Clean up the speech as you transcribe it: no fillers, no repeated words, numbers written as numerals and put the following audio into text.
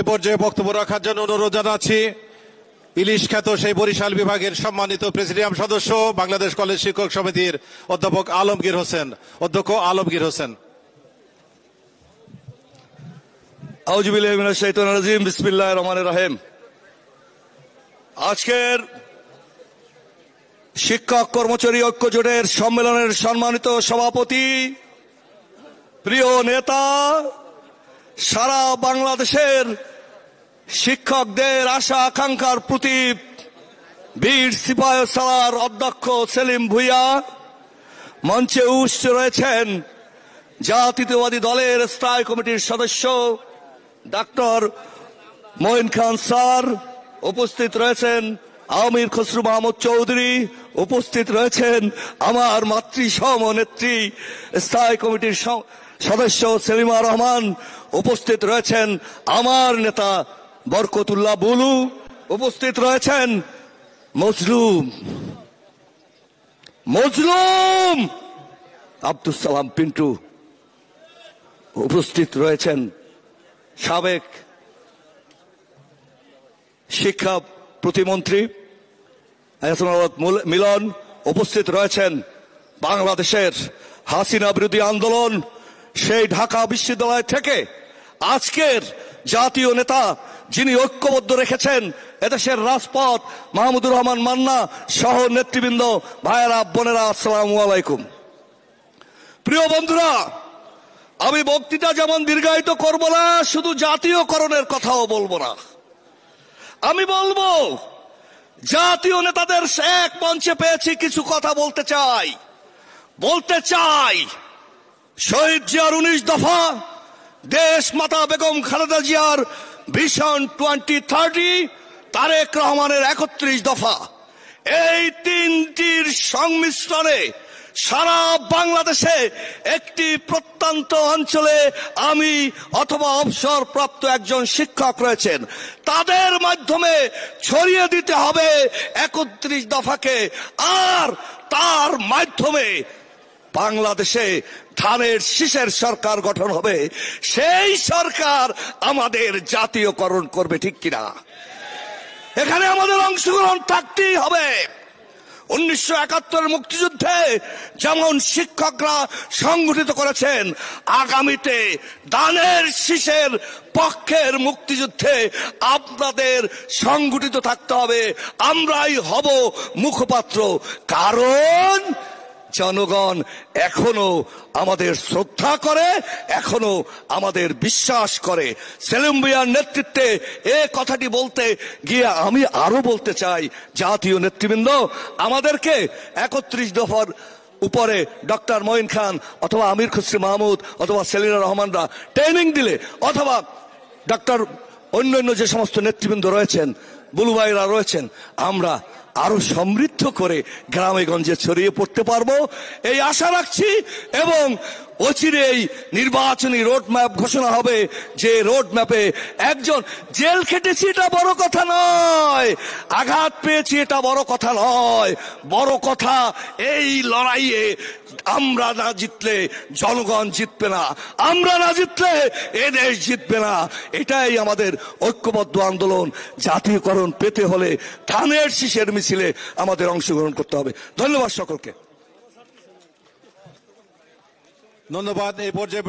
এ পর্যায়ে বক্তব্য রাখার জন্য অনুরোধ জানাচ্ছি ইলিশ খ্যাত সেই বরিশাল বিভাগের সম্মানিত প্রেসিডিয়াম সদস্য বাংলাদেশ কলেজ শিক্ষক সমিতির অধ্যাপক অধ্যক্ষ আলমগীর হোসেন। আউযু বিল্লাহি মিনাশ শাইতানির রাজিম, বিসমিল্লাহির রহমানির রহিম। আজকের শিক্ষক কর্মচারী ঐক্য জোটের সম্মেলনের সম্মানিত সভাপতি, প্রিয় নেতা, সারা বাংলাদেশের শিক্ষকদের আশা আকাঙ্ক্ষার প্রতীক বীর সিপাহীসালার অধ্যক্ষ সেলিম ভূঁইয়া, মঞ্চে উপস্থিত রয়েছেন জাতীয়তাবাদী দলের স্থায়ী কমিটির সদস্য ডাক্তার মঈন খান স্যার, উপস্থিত রয়েছেন আমির খসরু মাহমুদ চৌধুরী, উপস্থিত রয়েছেন আমার মাতৃসম নেত্রী স্থায়ী কমিটির সদস্য সেলিমা রহমান, উপস্থিত রয়েছেন আমার নেতা বরকতুল্লাহ বুলু, উপস্থিত রয়েছেন মজলুম আব্দুল সালাম পিন্টু, উপস্থিত রয়েছেন সাবেক শিক্ষা প্রতিমন্ত্রী মিলন, উপস্থিত রয়েছেন বাংলাদেশের হাসিনা বিরোধী আন্দোলন সেই ঢাকা বিশ্ববিদ্যালয় থেকে আজকের জাতীয় নেতা যিনি ঐক্যবদ্ধ রেখেছেন এদেশের রাজপথ মাহমুদুর রহমান মান্না সহ নেতৃবৃন্দ, ভাইয়েরা, বোনেরা, আসসালামু আলাইকুম। প্রিয় বন্ধুরা, আমি বক্তৃতা যেমন দীর্ঘায়িত করব না, শুধু জাতীয়করণের কথাও বলবো না। আমি বলবো জাতীয় নেতাদের এক মঞ্চে পেয়েছি, কিছু কথা বলতে চাই। শহীদ জিয়ার 19 দফা, দেশ মাতা বেগম খালেদা জিয়ার ভিশন 2030, তারেক রহমানের 31 দফা, এই তিনটির সংমিশ্রণে সারা বাংলাদেশে একটি প্রত্যন্ত অঞ্চলে আমি অথবা অবসরপ্রাপ্ত একজন শিক্ষক রয়েছেন, তাদের মাধ্যমে ছড়িয়ে দিতে হবে 31 দফাকে, আর তার মাধ্যমে বাংলাদেশে ধানের শীষের সরকার গঠন হবে। সেই সরকার আমাদের জাতীয়করণ করবে, ঠিক কিনা? এখানে আমাদের অংশগ্রহণ থাকতেই হবে। 1971 মুক্তিযুদ্ধে যেমন শিক্ষকরা সংগঠিত করেছেন, আগামীতে ধানের শীষের পক্ষের মুক্তিযুদ্ধে আপনাদের সংগঠিত থাকতে হবে। আমরাই হব মুখপাত্র, কারণ জনগণ এখনো আমাদের শ্রদ্ধা করে, এখনো আমাদের বিশ্বাস করে। সেলিম ভূঁইয়ার নেতৃত্বে এ কথাটি বলতে গিয়ে আমি আরো বলতে চাই, জাতীয় নেতৃবৃন্দ আমাদেরকে 31 দফার উপরে ডক্টর মঈন খান অথবা আমির খসরু মাহমুদ অথবা সেলিনা রহমানরা ট্রেনিং দিলে, অথবা ডক্টর অন্যান্য যে সমস্ত নেতৃবৃন্দ রয়েছেন, বুলু ভাইরা রয়েছেন, আমরা আরো সমৃদ্ধ করে গ্রামে গঞ্জে ছড়িয়ে পড়তে পারবো এই আশা রাখছি। এবং অচিরেই নির্বাচনী রোড ম্যাপ ঘোষণা হবে, যে রোড ম্যাপে একজন জেল খেটেছি এটা বড় কথা নয়, আঘাত পেয়েছি এটা বড় কথা নয়, বড় কথা এই লড়াইয়ে আমরা না জিতলে জনগণ জিতবে না, আমরা না জিতলে এ দেশ জিতবে না। এটাই আমাদের ঐক্যবদ্ধ আন্দোলন। জাতীয়করণ পেতে হলে ধানের শীষের মিছিলে আমাদের অংশগ্রহণ করতে হবে। ধন্যবাদ সকলকে। ধন্যবাদ। এই পর্যায়ে